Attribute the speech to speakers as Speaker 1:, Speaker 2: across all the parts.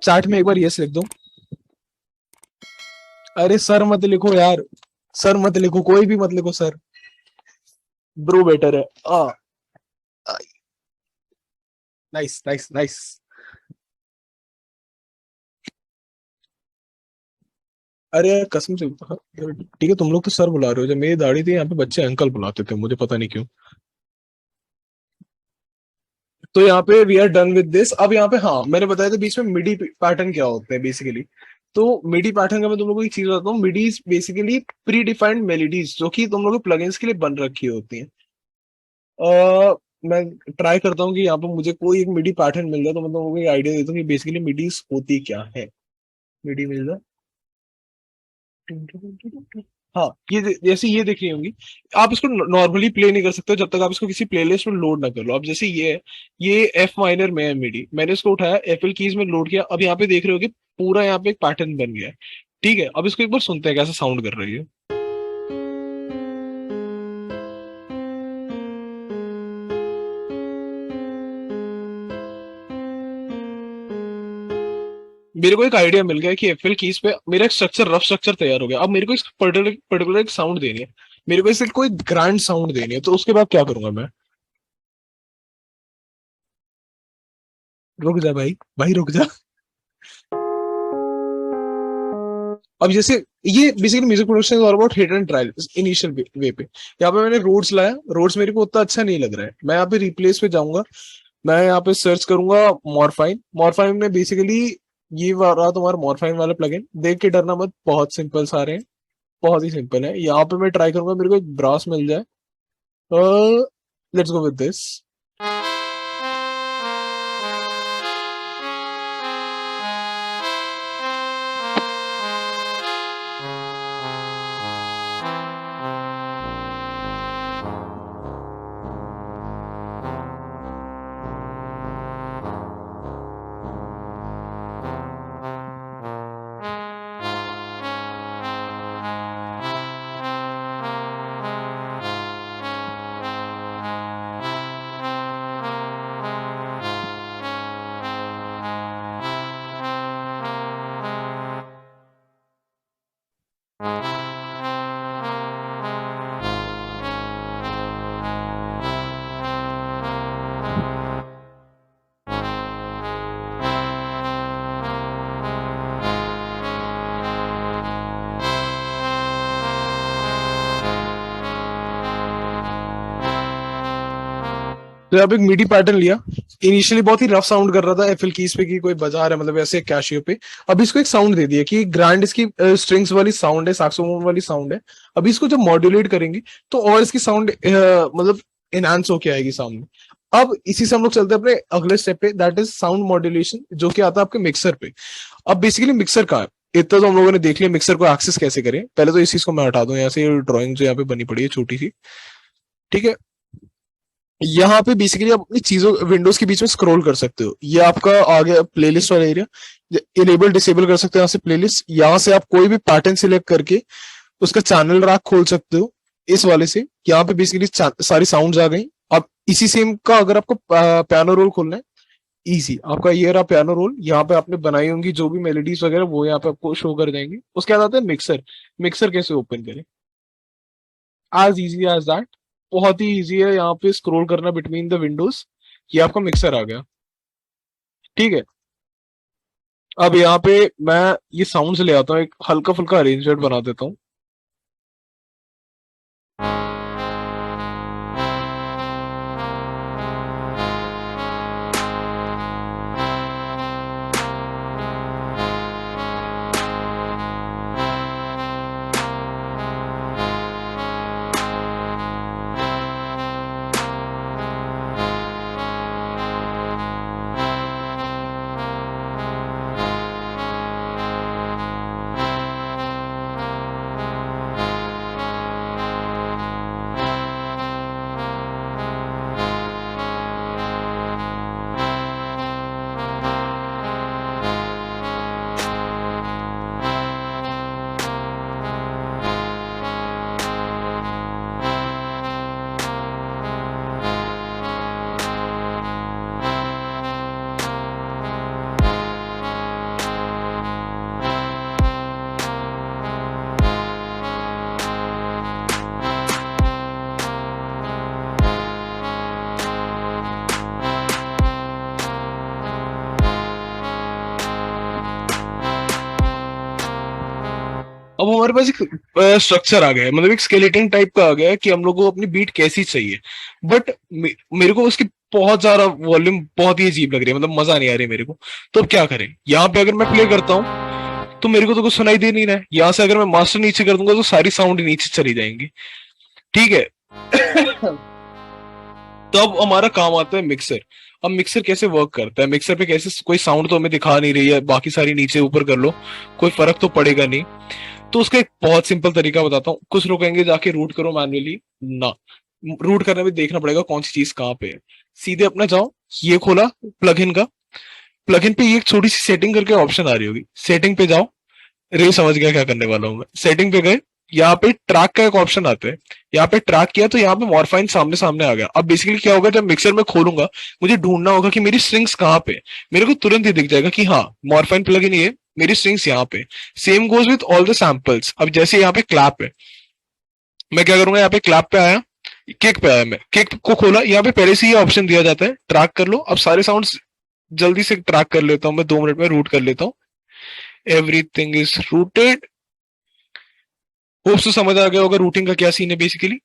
Speaker 1: Chat में एक बार yes लिख दो। अरे सर मत लिखो यार, सर मत लिखो, कोई भी मत लिखो सर। ब्रो बेटर है। आ नाइस नाइस नाइस। अरे यार कसम से, ठीक है तुम लोग तो सर बुला रहे हो, जब मेरी दाढ़ी थी यहाँ पे बच्चे अंकल बुलाते थे, मुझे पता नहीं क्यों। तो यहाँ पे we are done with this. अब यहाँ पे हाँ मैंने बताया था बीच में मिडी पैटर्न क्या होते हैं बेसिकली। तो मिडी पैटर्न का मैं तुम लोगों को एक चीज बताता हूँ। MIDI is basically predefined melodies जो कि तुम लोगों के प्लगइन्स के लिए बन रखी होती हैं। मैं ट्राई करता हूँ कि यहाँ पे मुझे कोई एक मिडी पैटर्न मिल जाए, तो मैं तुम लोगों को आइडिया देता हूँ कि बेसिकली मिडीज होती क्या है। मिडी मिल जाए। हाँ जैसे ये दिख रही होंगी। आप इसको नॉर्मली प्ले नहीं कर सकते हो जब तक आप इसको किसी प्लेलिस्ट में लोड ना कर लो। अब जैसे ये है, ये एफ माइनर में है मिडी, मैंने इसको उठाया एप्पल कीज में लोड किया, अब यहाँ पे देख रहे हो कि पूरा यहाँ पे एक पैटर्न बन गया है। ठीक है, अब इसको एक बार सुनते हैं कैसा साउंड कर रही है। मेरे को एक आइडिया मिल गया कि एप्पल कीज पे मेरा एक स्ट्रक्चर, रफ स्ट्रक्चर तैयार हो गया। अब मेरे को इस पर्टिकुलर पर्टिकुलर एक साउंड देनी है, मेरे को इसे कोई ग्रैंड साउंड देनी है, तो उसके बाद क्या करूंगा मैं। रुक जा भाई, भाई रुक जा। अब जैसे ये basically music production is all about hit and trial initial way पे। यहाँ पे मैंने रोड्स लाया, रोड्स मेरे को उतना अच्छा नहीं लग रहा है, मैं यहाँ पे रिप्लेस पे जाऊंगा। मैं यहाँ पे सर्च करूंगा मॉर्फाइन। मॉर्फाइन में बेसिकली ये रहा तुम्हारा मॉर्फाइन वाला प्लगइन, देख के डरना मत, बहुत सिंपल सारे हैं, बहुत ही सिंपल है। यहाँ पे मैं ट्राई करूंगा मेरे को एक ब्रास मिल जाए। Let's go with this. तो अब एक मिडी पैटर्न लिया, इनिशियली बहुत ही रफ साउंड कर रहा था एफएल कीज पे कि कोई बजा रहा है, मतलब ऐसे कैशियो पे। अब इसको एक साउंड दे दिया कि ग्रैंड इसकी स्ट्रिंग्स वाली साउंड है, सैक्सोफोन वाली साउंड है। अभी इसको जब मॉड्यूलेट करेंगे तो और इसकी साउंड मतलब इनहांस होके आएगी साउंड। अब इसी से हम लोग चलते हैं अपने अगले स्टेप पे, दैट इज साउंड मॉड्यूलेशन, जो कि आता है आपके मिक्सर पे। अब बेसिकली मिक्सर का इतना तो हम लोगों ने देख लिया, मिक्सर को एक्सेस कैसे करें। पहले तो इस चीज को मैं हटा दूं यहाँ से, ड्राइंग जो यहाँ पे बनी पड़ी है छोटी सी। ठीक है, यहाँ पे बेसिकली आप अपनी चीजों विंडोज के बीच में स्क्रॉल कर सकते हो। ये आपका आ गया प्लेलिस्ट वाला एरिया, इनेबल डिसेबल कर सकते हो यहाँ से प्लेलिस्ट। यहाँ से आप कोई भी पैटर्न सिलेक्ट करके उसका चैनल रैक खोल सकते हो इस वाले से। यहाँ पे बेसिकली सारी साउंड्स आ गई। अब इसी सेम का अगर आपको पियानो रोल खोलना है, इजी आपका ये रहा पियानो रोल। यहाँ पे आपने बनाई होंगी जो भी मेलोडीज वगैरह, वो यहाँ पे आपको शो कर जाएंगे। उसके बाद आता है मिक्सर। मिक्सर कैसे ओपन करें, एज इजी एज दैट, बहुत ही इजी है। यहाँ पे स्क्रॉल करना बिटवीन द विंडोज, ये आपका मिक्सर आ गया। ठीक है, अब यहाँ पे मैं ये साउंड्स ले आता हूँ, एक हल्का फुल्का अरेंजमेंट बना देता हूँ। अब हमारे पास एक स्ट्रक्चर आ गया है, मतलब एक स्केलेटन टाइप का आ गया है कि हम लोग को अपनी बीट कैसी चाहिए। बट मेरे को उसकी बहुत ज्यादा वॉल्यूम बहुत ही अजीब लग रही है, मतलब मजा नहीं आ रही मेरे को। तो अब क्या करें, यहाँ पे अगर मैं प्ले करता हूँ तो मेरे को तो कुछ सुनाई दे नहीं रहा है, यहाँ से अगर मैं मास्टर नीचे कर दूंगा तो सारी साउंड नीचे चली जाएंगी। ठीक है। तो अब हमारा काम आता है मिक्सर। अब मिक्सर कैसे वर्क करता है, मिक्सर पे कैसे, कोई साउंड तो हमें दिखा नहीं रही है, बाकी सारी नीचे ऊपर कर लो, कोई फर्क तो पड़ेगा नहीं। तो उसका एक बहुत सिंपल तरीका बताता हूँ। कुछ लोग कहेंगे जाके रूट करो मैन्युअली, ना, रूट करने में देखना पड़ेगा कौन सी चीज कहाँ पे है। सीधे अपना जाओ, ये खोला प्लगइन का, प्लगइन पे ये एक छोटी सी सेटिंग करके ऑप्शन आ रही होगी, सेटिंग पे जाओ। रे समझ गया क्या करने वाला हूँ मैं। सेटिंग पे गए, यहाँ पे ट्रैक का एक ऑप्शन आता है, यहाँ पे ट्रैक किया तो यहाँ पे मॉर्फाइन सामने सामने आ गया। अब बेसिकली क्या होगा, जब मिक्सर में खोलूंगा मुझे ढूंढना होगा कि मेरी स्ट्रिंग्स कहाँ पे। मेरे को तुरंत ही दिख जाएगा कि हाँ मॉर्फाइन प्लग इन ये, मेरी स्ट्रिंग्स यहाँ पे। Same goes with all the samples. अब जैसे यहाँ पे क्लैप है, मैं क्या करूंगा, यहाँ पे क्लैप पे आया, किक पे आया, मैं किक को खोला, यहाँ पे पहले से ही ऑप्शन दिया जाता है ट्रैक कर लो। अब सारे साउंड जल्दी से ट्रैक कर लेता हूँ मैं, 2 मिनट में रूट कर लेता हूँ। Everything is rooted. होप से समझ आ गया होगा रूटिंग का क्या सीन है बेसिकली।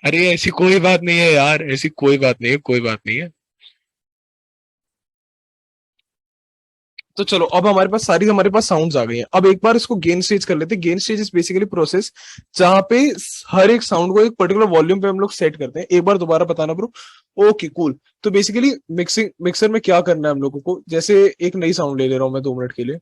Speaker 1: अरे ऐसी कोई बात नहीं है यार, ऐसी कोई बात नहीं है, कोई बात नहीं है। तो चलो, अब हमारे पास साउंड्स आ गई हैं। अब एक बार इसको गेन स्टेज कर लेते हैं। Gain stage is basically process जहां पे हर एक साउंड को एक पर्टिकुलर वॉल्यूम पे हम लोग सेट करते हैं। एक बार दोबारा बताना ब्रो। Okay cool. तो बेसिकली मिक्सर में क्या करना है हम लोगों को, जैसे एक नई साउंड ले ले रहा हूं मैं 2 मिनट के लिए।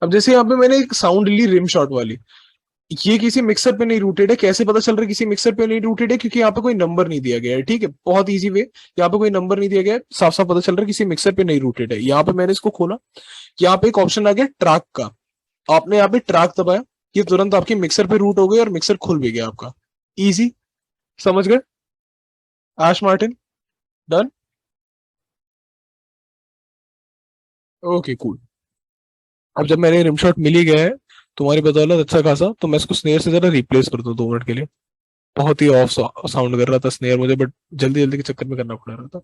Speaker 1: अब जैसे यहाँ पे मैंने एक साउंड ली रिम शॉट वाली, ये किसी मिक्सर पे नहीं रूटेड है। कैसे पता चल रहा है किसी मिक्सर पे नहीं रूटेड है, क्योंकि यहाँ पे कोई नंबर नहीं दिया गया है। ठीक है, बहुत इजी वे, यहाँ पे कोई नंबर नहीं दिया गया है, साफ साफ पता चल रहा है किसी मिक्सर पे नहीं रूटेड है। यहाँ पे मैंने इसको खोला, यहाँ पे एक ऑप्शन आ गया ट्रैक का, आपने यहाँ पे ट्रैक दबाया, ये तुरंत आपकी मिक्सर पे रूट हो गई और मिक्सर खुल भी गया आपका। इजी, समझ गए। एश मार्टिन, डन। Okay cool. अब जब मैंने रिम शॉट मिल ही गया है तुम्हारी बदौलत अच्छा खासा, तो मैं इसको स्नेयर से जरा रिप्लेस कर दूं 2 मिनट के लिए। बहुत ही ऑफ साउंड कर रहा था स्नेयर मुझे, बट जल्दी जल्दी के चक्कर में करना पड़ रहा था।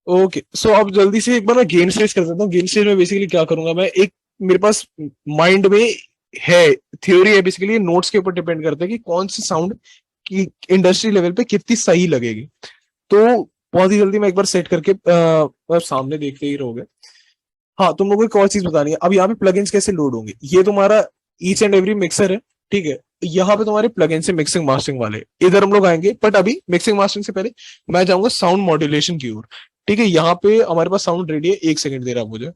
Speaker 1: ओके सो अब जल्दी से एक बार मैं गेम स्टेज कर देता हूँ। गेम स्टेज में बेसिकली क्या करूंगा मैं, एक मेरे पास माइंड में है, थ्योरी है बेसिकली, नोट्स के ऊपर डिपेंड करता है कि कौन सी साउंड की इंडस्ट्री लेवल पे कितनी सही लगेगी। तो बहुत ही जल्दी मैं एक बार सेट करके सामने देखते ही रहोगे। हाँ, तुम लोगों को एक और चीज बतानी है। अब यहाँ पे प्लगइन्स कैसे लोड होंगे, ये तुम्हारा ईच एंड एवरी मिक्सर है। ठीक है, यहाँ पे तुम्हारे प्लगइन से मिक्सिंग मास्टरिंग वाले इधर हम लोग आएंगे, बट अभी मिक्सिंग मास्टरिंग से पहले मैं जाऊंगा साउंड मॉड्यूलेशन की ओर। ठीक है, यहाँ पे हमारे पास साउंड रेडी है, 1 सेकंड दे रहा है मुझे।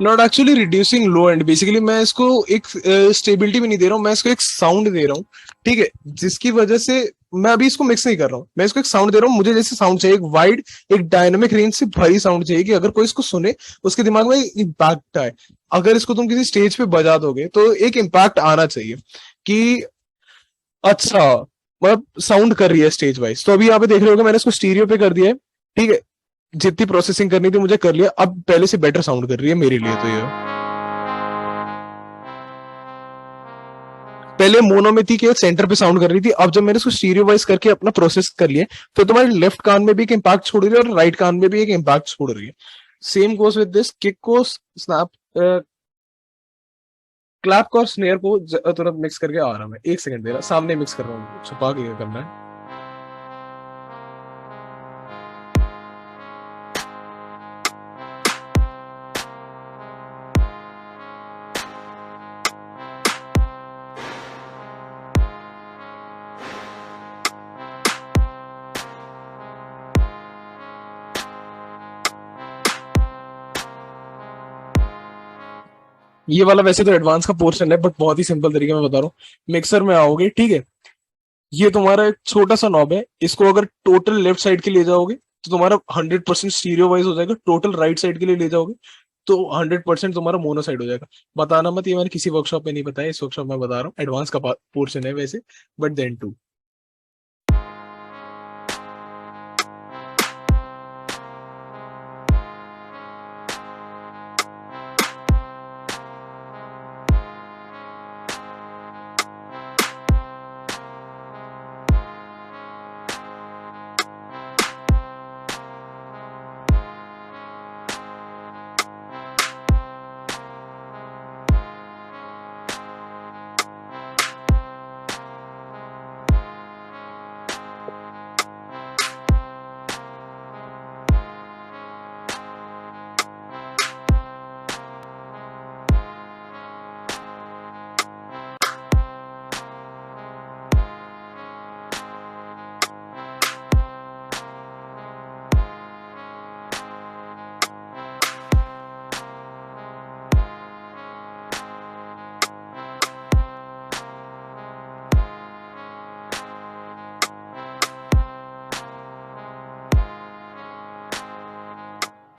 Speaker 1: Not actually reducing low and, basically मैं इसको एक स्टेबिलिटी भी नहीं दे रहा हूँ, मैं इसको एक साउंड दे रहा हूँ। ठीक है, जिसकी वजह से मैं अभी इसको मिक्स नहीं कर रहा हूँ, मैं इसको एक साउंड दे रहा हूँ। मुझे जैसे साउंड चाहिए, एक वाइड, एक डायनामिक रेंज से भरी साउंड चाहिए कि अगर कोई इसको सुने उसके दिमाग में इम्पैक्ट आए। अगर इसको तुम किसी स्टेज पे बजा दोगे तो एक इम्पैक्ट आना चाहिए कि अच्छा, मतलब साउंड कर रही है स्टेज वाइज। तो अभी यहाँ पे देख रहे होगे मैंने इसको स्टीरियो पे कर दिया है। ठीक है, जितनी प्रोसेसिंग करनी थी मुझे कर लिया, अब पहले से बेटर साउंड कर रही है मेरे लिए। तो ये पहले मोनो में थी कि एक सेंटर पे साउंड कर रही थी, अब जब मैंने इसको स्टीरियो वाइज करके अपना प्रोसेस कर लिया तो तुम्हारे लेफ्ट कान में भी एक इम्पैक्ट छोड़ रही है और राइट कान में भी एक इम्पैक्ट छोड़ रही है। Same goes with this, kick को स्नैप क्लैप को और स्नेयर को तुरंत मिक्स करके आ रहा हूँ मैं, 1 सेकंड दे रहा, सामने मिक्स कर रहा हूँ, छुपा के करना है। ये वाला वैसे तो एडवांस का पोर्शन है, बट बहुत ही सिंपल तरीके में बता रहा हूँ। मिक्सर में आओगे, ठीक है, ये तुम्हारा एक छोटा सा नॉब है, इसको अगर टोटल लेफ्ट साइड के ले जाओगे तो तुम्हारा 100% स्टीरियो वाइज हो जाएगा, टोटल राइट साइड के लिए ले जाओगे तो 100% तुम्हारा मोनो साइड हो जाएगा। बताना मत, ये मैंने किसी वर्कशॉप में नहीं बताया, इस वर्कशॉप में बता रहा हूँ, एडवांस का पोर्शन है वैसे, बट देन टू।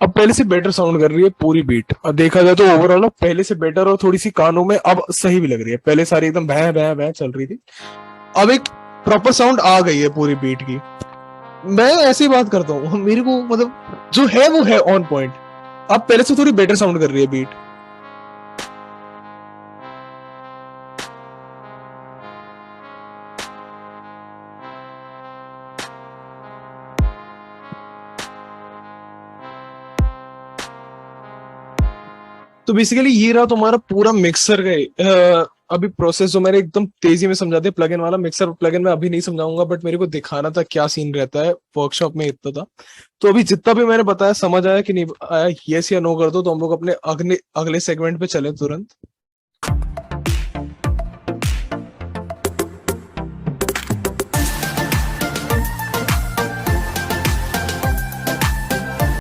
Speaker 1: अब पहले से बेटर साउंड कर रही है पूरी बीट, और देखा जाए तो ओवरऑल पहले से बेटर, और थोड़ी सी कानों में अब सही भी लग रही है। पहले सारी एकदम भैं भैं भैं चल रही थी, अब एक प्रॉपर साउंड आ गई है पूरी बीट की। मैं ऐसी बात करता हूँ, मेरे को मतलब जो है वो है ऑन पॉइंट। अब पहले से थोड़ी बेटर साउंड कर रही है बीट। तो बेसिकली ये रहा तुम्हारा पूरा मिक्सर का अभी प्रोसेस, जो मैंने एकदम तेजी में समझा दिया। प्लगइन वाला मिक्सर प्लगइन में अभी नहीं समझाऊंगा, बट मेरे को दिखाना था क्या सीन रहता है, वर्कशॉप में इतना था। तो अभी जितना भी मैंने बताया समझ आया कि नहीं आया, यस या नो कर दो, तो हम लोग अपने अगले अगले सेगमेंट पे चले तुरंत।